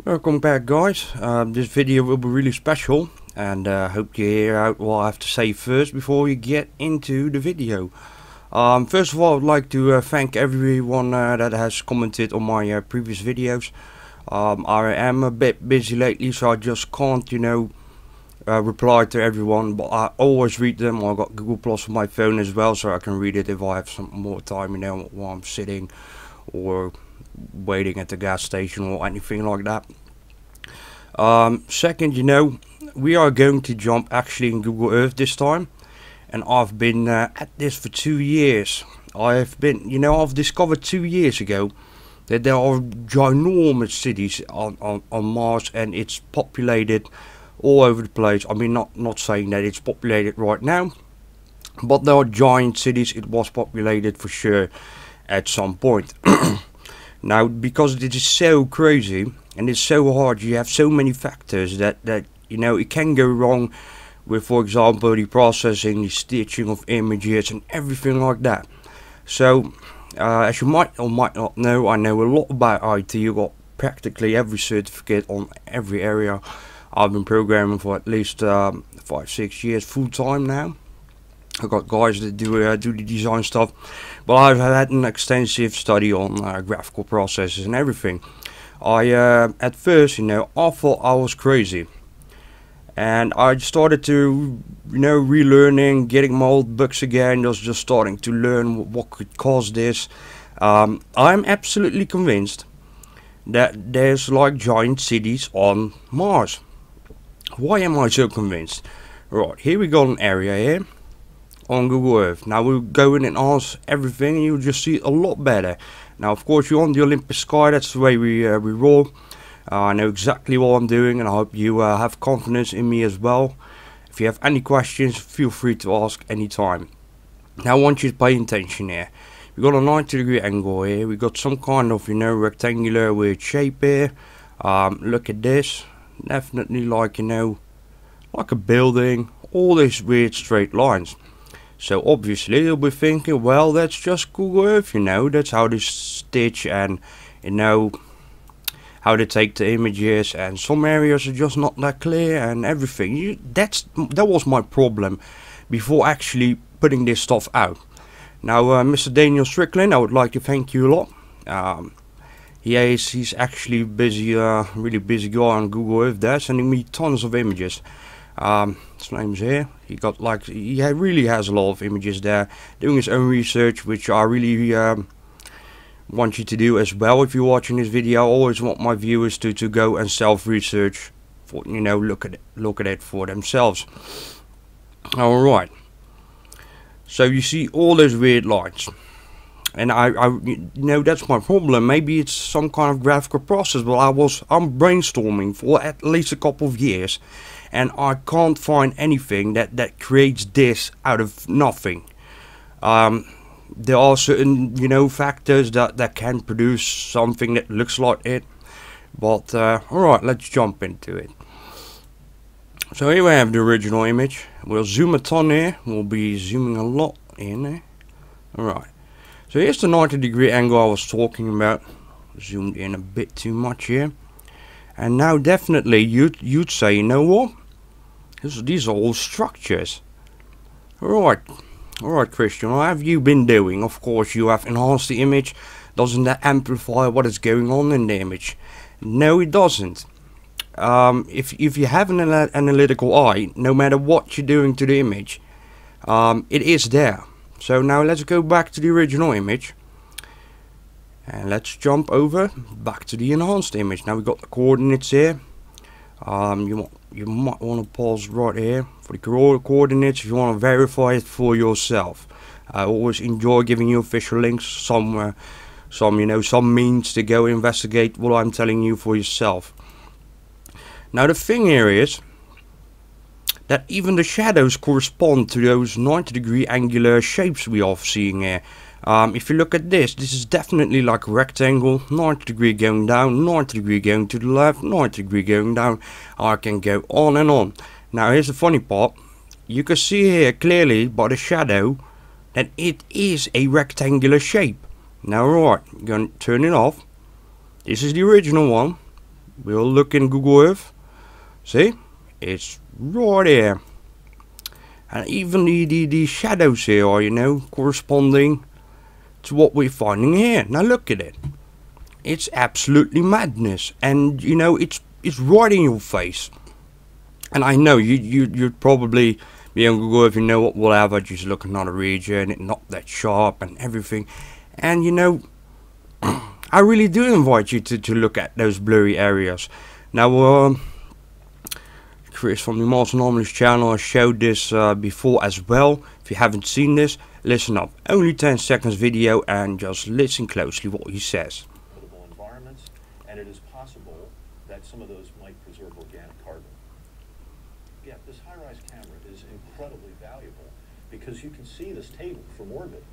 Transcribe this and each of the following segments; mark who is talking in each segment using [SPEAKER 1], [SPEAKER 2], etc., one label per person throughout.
[SPEAKER 1] Welcome back, guys. This video will be really special, and hope you hear out what I have to say first before we get into the video. First of all, I'd like to thank everyone that has commented on my previous videos. I am a bit busy lately, so I just can't, reply to everyone, but I always read them. I got Google Plus on my phone as well, so I can read it if I have some more time, while I'm sitting or waiting at the gas station or anything like that. Second, we are going to jump actually in Google Earth this time, and I've been at this for 2 years. I've discovered 2 years ago that there are ginormous cities on Mars, and it's populated all over the place. I mean, not saying that it's populated right now, but there are giant cities. It was populated for sure at some point. Now, because it is so crazy and it's so hard, you have so many factors that it can go wrong with, for example, the processing, the stitching of images and everything like that. So, as you might or might not know, I know a lot about IT. You got practically every certificate on every area. I've been programming for at least 5-6 years full time now. I've got guys that do the design stuff, but I've had an extensive study on graphical processes and everything. At first, I thought I was crazy, and I started to, relearning, getting my old books again, just starting to learn what could cause this. I'm absolutely convinced that there's like giant cities on Mars. Why am I so convinced? Right, here we got an area here on Google Earth. Now we'll go in and enhance everything, and you'll just see it a lot better. Now, of course, you're on the TheOlympusSky. That's the way we roll. I know exactly what I'm doing, and I hope you have confidence in me as well. If you have any questions, feel free to ask anytime. Now, I want you to pay attention here. We got a 90-degree angle here. We got some kind of rectangular weird shape here. Look at this. Definitely like like a building. All these weird straight lines. So obviously you'll be thinking, well, that's just Google Earth, that's how they stitch and how they take the images, and some areas are just not that clear and everything. That was my problem before actually putting this stuff out. Now, Mr. Daniel Strickland, I would like to thank you a lot. He's actually busy, really busy guy on Google Earth there, sending me tons of images. His name's here. He really has a lot of images there, doing his own research, which I really want you to do as well. If you're watching this video, I always want my viewers to go and self-research, for look at it for themselves. All right. So you see all those weird lines, and that's my problem. Maybe it's some kind of graphical process, but I'm brainstorming for at least a couple of years, and I can't find anything that creates this out of nothing. There are certain factors that can produce something that looks like it, but alright, let's jump into it. So here we have the original image. We'll zoom a ton here. We'll be zooming a lot in there. Alright, so here's the 90-degree angle I was talking about. Zoomed in a bit too much here. And now definitely you'd say, you know what? These are all structures. Alright, Christian, what have you been doing? Of course, you have enhanced the image. Doesn't that amplify what is going on in the image? No, it doesn't. If you have an analytical eye, no matter what you're doing to the image, it is there. So now let's go back to the original image. And let's jump over back to the enhanced image. Now we got the coordinates here. You might want to pause right here for the coordinates if you want to verify it for yourself. I always enjoy giving you official links, some means to go investigate what I'm telling you for yourself. Now the thing here is that even the shadows correspond to those 90-degree angular shapes we are seeing here. If you look at this is definitely like a rectangle, 90-degree going down, 90-degree going to the left, 90-degree going down. I can go on and on. Now here's the funny part. You can see here clearly by the shadow that it is a rectangular shape. Now right, I'm going to turn it off. This is the original one. We'll look in Google Earth. See, it's right here. And even the shadows here are, you know, corresponding to what we're finding here. Now look at it. It's absolutely madness. And, you know, it's right in your face. And I know you'd probably be on Google if you know what, whatever, just look at another region, it's not that sharp and everything. And, you know, I really do invite you to look at those blurry areas. Now, Chris from the Mars Anomalous channel has showed this before as well. If you haven't seen this, listen up. Only 10 seconds video and just listen closely what he says.
[SPEAKER 2] Environments, and it is possible that some of those might preserve organic carbon. Yeah, this high-rise camera is incredibly valuable because you can see this table from orbit.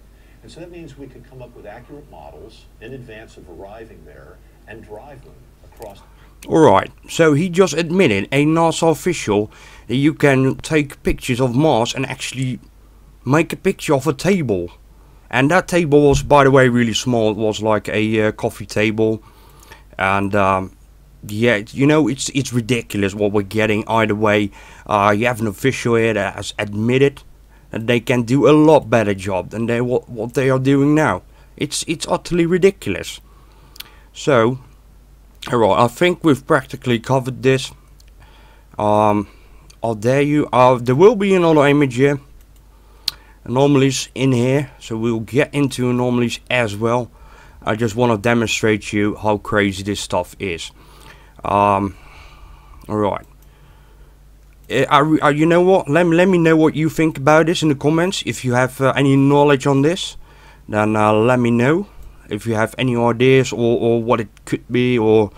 [SPEAKER 2] And so that means we could come up with accurate models in advance of arriving there and drive them across.
[SPEAKER 1] Alright, so he just admitted, a NASA official, that you can take pictures of Mars and actually make a picture of a table. And that table was, by the way, really small. It was like a coffee table. And yeah, you know, it's ridiculous what we're getting either way. You have an official here that has admitted that they can do a lot better job than what they are doing now. It's utterly ridiculous. So, alright, I think we've practically covered this. I'll dare you. There will be another image here. Anomalies in here, so we'll get into anomalies as well. I just want to demonstrate you how crazy this stuff is. Alright. You know what? Let me know what you think about this in the comments. If you have any knowledge on this, then let me know. If you have any ideas or what it could be, or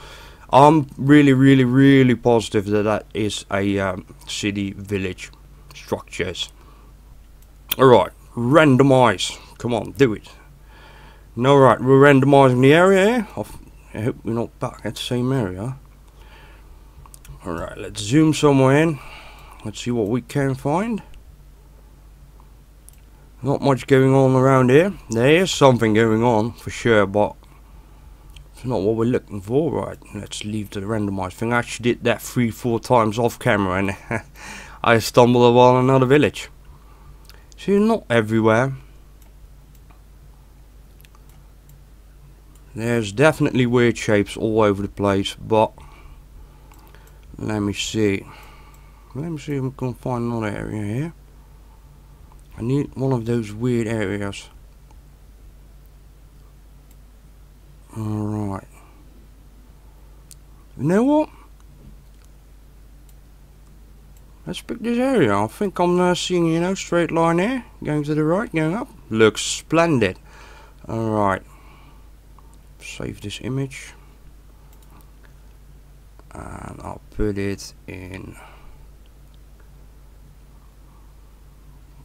[SPEAKER 1] I'm really positive that is a city village structures. Alright, randomize. Come on, do it. Alright, we're randomizing the area here. I hope we're not back at the same area. Alright, let's zoom somewhere in. Let's see what we can find. Not much going on around here. There is something going on for sure, but it's not what we're looking for. Right, let's leave the randomized thing. I actually did that 3-4 times off camera and I stumbled upon another village. So you're not everywhere. There's definitely weird shapes all over the place, but let me see. Let me see if we can find another area here. I need one of those weird areas. Alright. You know what? Let's pick this area. I think I'm seeing, you know, straight line here. Going to the right, going up. Looks splendid. Alright. Save this image. And I'll put it in.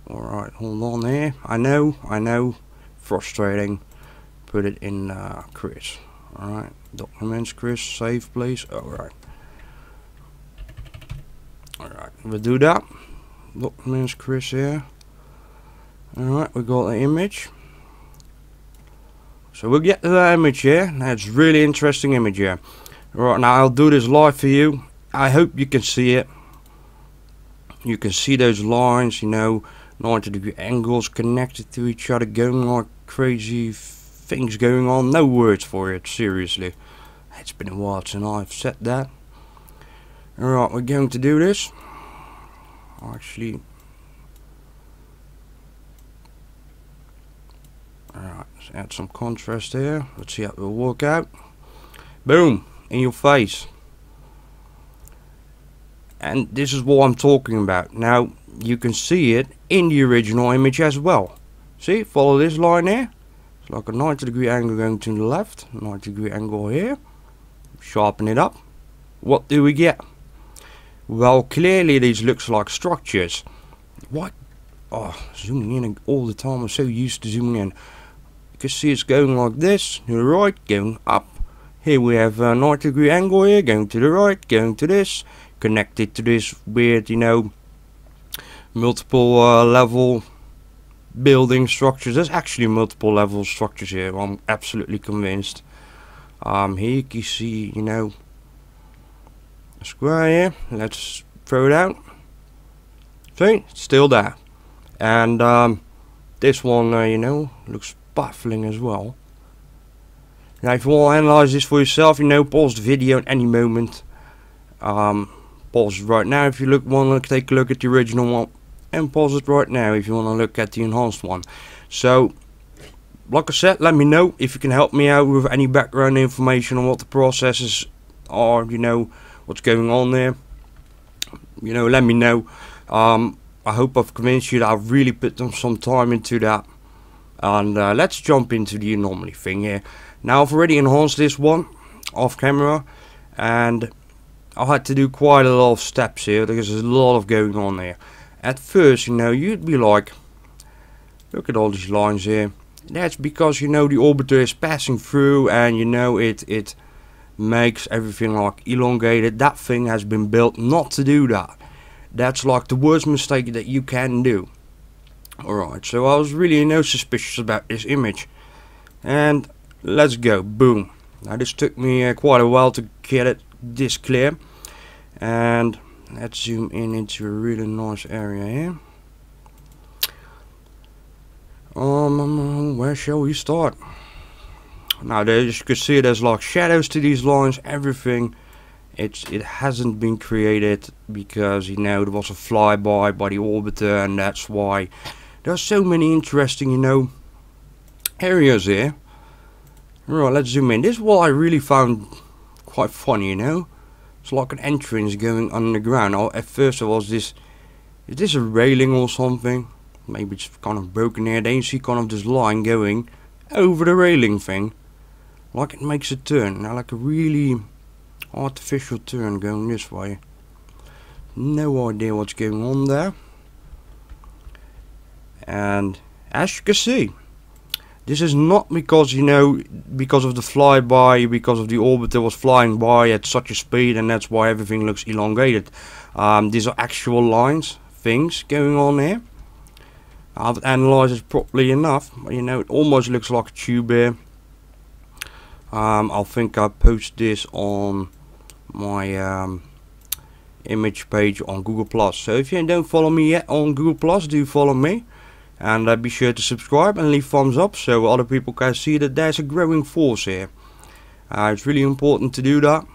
[SPEAKER 1] Alright, hold on here. I know. Frustrating. Put it in Chris. Alright. Documents, Chris. Save, please. Alright. Alright, we'll do that. Documents, Chris here. Alright, we got the image. So we'll get to that image here. That's really interesting image here. Right, now I'll do this live for you. I hope you can see it. You can see those lines, you know, 90-degree angles connected to each other, going like crazy things going on. No words for it, seriously. It's been a while since I've said that. Alright, we're going to do this. Actually, alright, let's add some contrast here. Let's see how it will work out. Boom, in your face. And this is what I'm talking about. Now, you can see it in the original image as well. See, follow this line here. It's like a 90-degree angle going to the left, 90-degree angle here. Sharpen it up. What do we get? Well, clearly these looks like structures. What? Oh, zooming in all the time. I'm so used to zooming in. You can see it's going like this, to the right, going up. Here we have a 90-degree angle here, going to the right, going to this, connected to this weird, you know, multiple level building structures. There's actually multiple level structures here. I'm absolutely convinced. Here you can see, you know, a square here. Let's throw it out. See, it's still there. And this one, you know, looks baffling as well. Now, if you want to analyze this for yourself, you know, pause the video at any moment. Pause it right now if you want to take a look at the original one, and pause it right now if you want to look at the enhanced one. So, like I said, let me know if you can help me out with any background information on what the processes are, you know, what's going on there. You know, let me know. I hope I've convinced you that I've really put some time into that. And let's jump into the anomaly thing here. Now, I've already enhanced this one off camera, and I had to do quite a lot of steps here because there's a lot of going on there. At first, you know, you'd be like, look at all these lines here. That's because, you know, the orbiter is passing through, and you know it makes everything like elongated. That thing has been built not to do that. That's like the worst mistake that you can do. Alright, so I was really, you know, suspicious about this image, and let's go. Boom. Now this took me quite a while to get it this clear, and let's zoom in into a really nice area here. Where shall we start? Now there, as you can see, there's like shadows to these lines. Everything, it hasn't been created because, you know, there was a flyby by the orbiter, and that's why there's so many interesting, you know, areas here. Right, let's zoom in. This is what I really found quite funny, you know. It's like an entrance going underground. At first there was this, is this a railing or something? Maybe it's kind of broken here. Then you see kind of this line going over the railing thing, like it makes a turn. Now, like a really artificial turn going this way. No idea what's going on there. And as you can see, this is not because, you know, because of the flyby, because of the orbiter was flying by at such a speed, and that's why everything looks elongated. These are actual lines, things going on here. I've analyzed it properly enough. You know, it almost looks like a tube here. I think I'll post this on my image page on Google+. So if you don't follow me yet on Google+, do follow me. And be sure to subscribe and leave thumbs up so other people can see that there's a growing force here. It's really important to do that.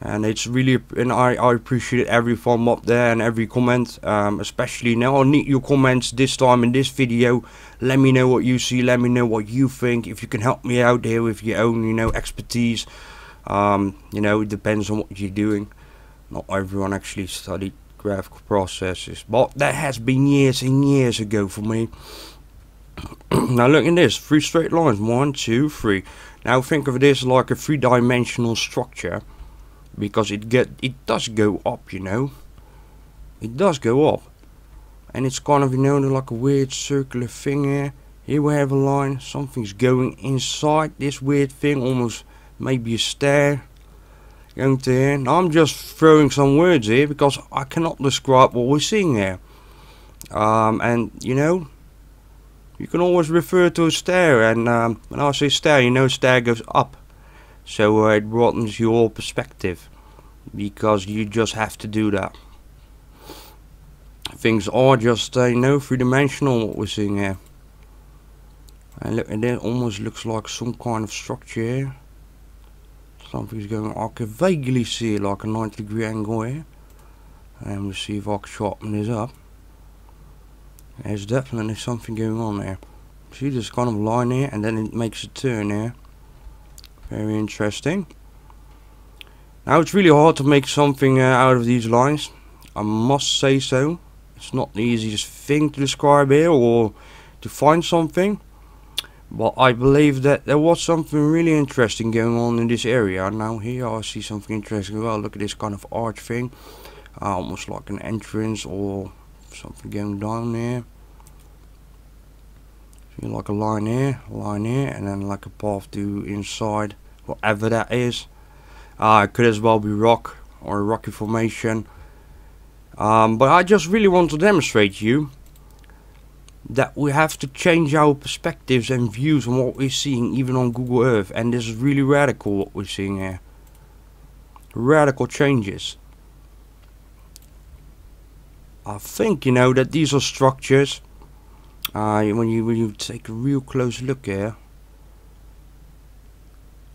[SPEAKER 1] And it's really, and I appreciate every thumb up there and every comment. Especially now, I need your comments this time in this video. Let me know what you see. Let me know what you think. If you can help me out here with your own, you know, expertise. You know, it depends on what you're doing. Not everyone actually studied graphical processes, but that has been years and years ago for me. Now look at this, 3 straight lines, 1, 2, 3. Now think of this like a 3-dimensional structure, because it does go up, you know. It does go up, and it's kind of, you know, like a weird circular thing here. Here we have a line, something's going inside this weird thing, almost maybe a stair. Going to here. Now I'm just throwing some words here because I cannot describe what we're seeing here. And you know, you can always refer to a stair, and when I say stair, you know, stair goes up, so it broadens your perspective, because you just have to do that. Things are just you know, 3-dimensional what we're seeing here. And look, and it almost looks like some kind of structure here. Something's going on. I can vaguely see like a 90-degree angle here, and we'll see if I can sharpen this up. There's definitely something going on there. See this kind of line here, and then it makes a turn here. Very interesting. Now it's really hard to make something out of these lines, I must say so. It's not the easiest thing to describe here or to find something. But I believe that there was something really interesting going on in this area. Now here I see something interesting. Well, look at this kind of arch thing, almost like an entrance or something going down there. See, like a line here, and then like a path to inside, whatever that is. It could as well be rock or a rocky formation. But I just really want to demonstrate to you that we have to change our perspectives and views on what we're seeing, even on Google Earth. And this is really radical what we're seeing here. radical changes. I think, you know, that these are structures. When you take a real close look here,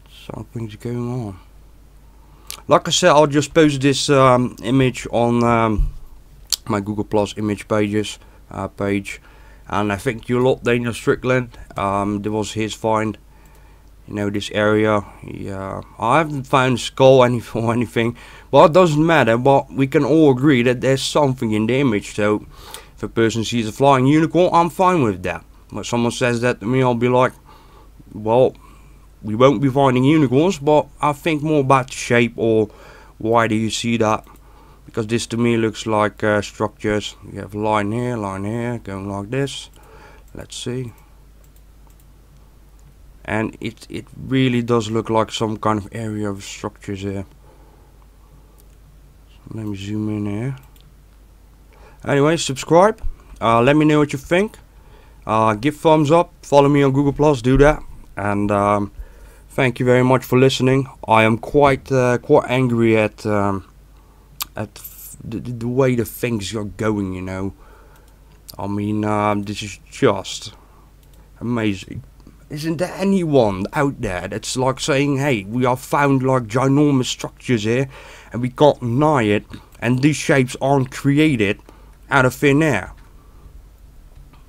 [SPEAKER 1] something's going on. Like I said, I'll just post this image on my Google Plus image page, and I thank you a lot, Daniel Strickland. There was his find. You know, this area. Yeah, I haven't found skull or anything, but it doesn't matter. But we can all agree that there's something in the image. So if a person sees a flying unicorn, I'm fine with that. When someone says that to me, I'll be like, well, we won't be finding unicorns, but I think more about the shape, or why do you see that? Because this to me looks like structures. You have a line here, going like this. Let's see. And it really does look like some kind of area of structures here. So let me zoom in here. Anyway, subscribe. Let me know what you think. Give thumbs up. Follow me on Google Plus. Do that. And thank you very much for listening. I am quite angry at the way the things are going. You know. I mean, this is just amazing. Isn't there anyone out there that's like saying, hey, we have found like ginormous structures here and we can't deny it, and these shapes aren't created out of thin air?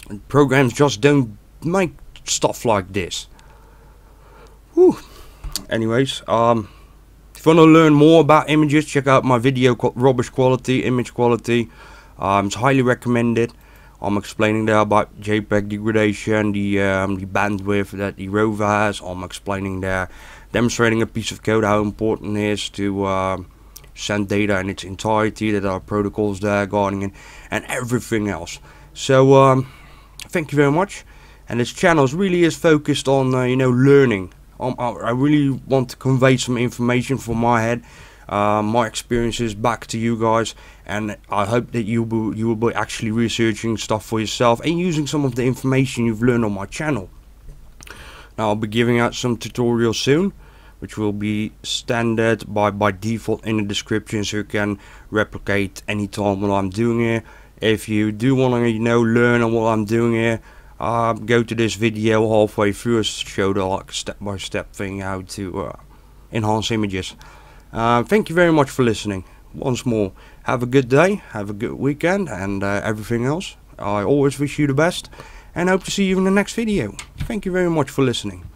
[SPEAKER 1] And programs just don't make stuff like this. Whew. Anyways, if you want to learn more about images, check out my video called Rubbish Quality, Image Quality. It's highly recommended. I'm explaining there about JPEG degradation, the bandwidth that the rover has. I'm explaining there, demonstrating a piece of code, how important it is to send data in its entirety, that there are protocols there guarding it, and everything else. So thank you very much. And this channel really is focused on you know, learning. I really want to convey some information from my head, my experiences back to you guys, and I hope that you will be actually researching stuff for yourself and using some of the information you've learned on my channel. Now I'll be giving out some tutorials soon, which will be standard by default in the description, so you can replicate anytime what I'm doing here. If you do want to, you know, learn on what I'm doing here, go to this video halfway through. I show the like step-by-step thing how to enhance images. Thank you very much for listening. Once more, have a good day, have a good weekend, and everything else. I always wish you the best, and hope to see you in the next video. Thank you very much for listening.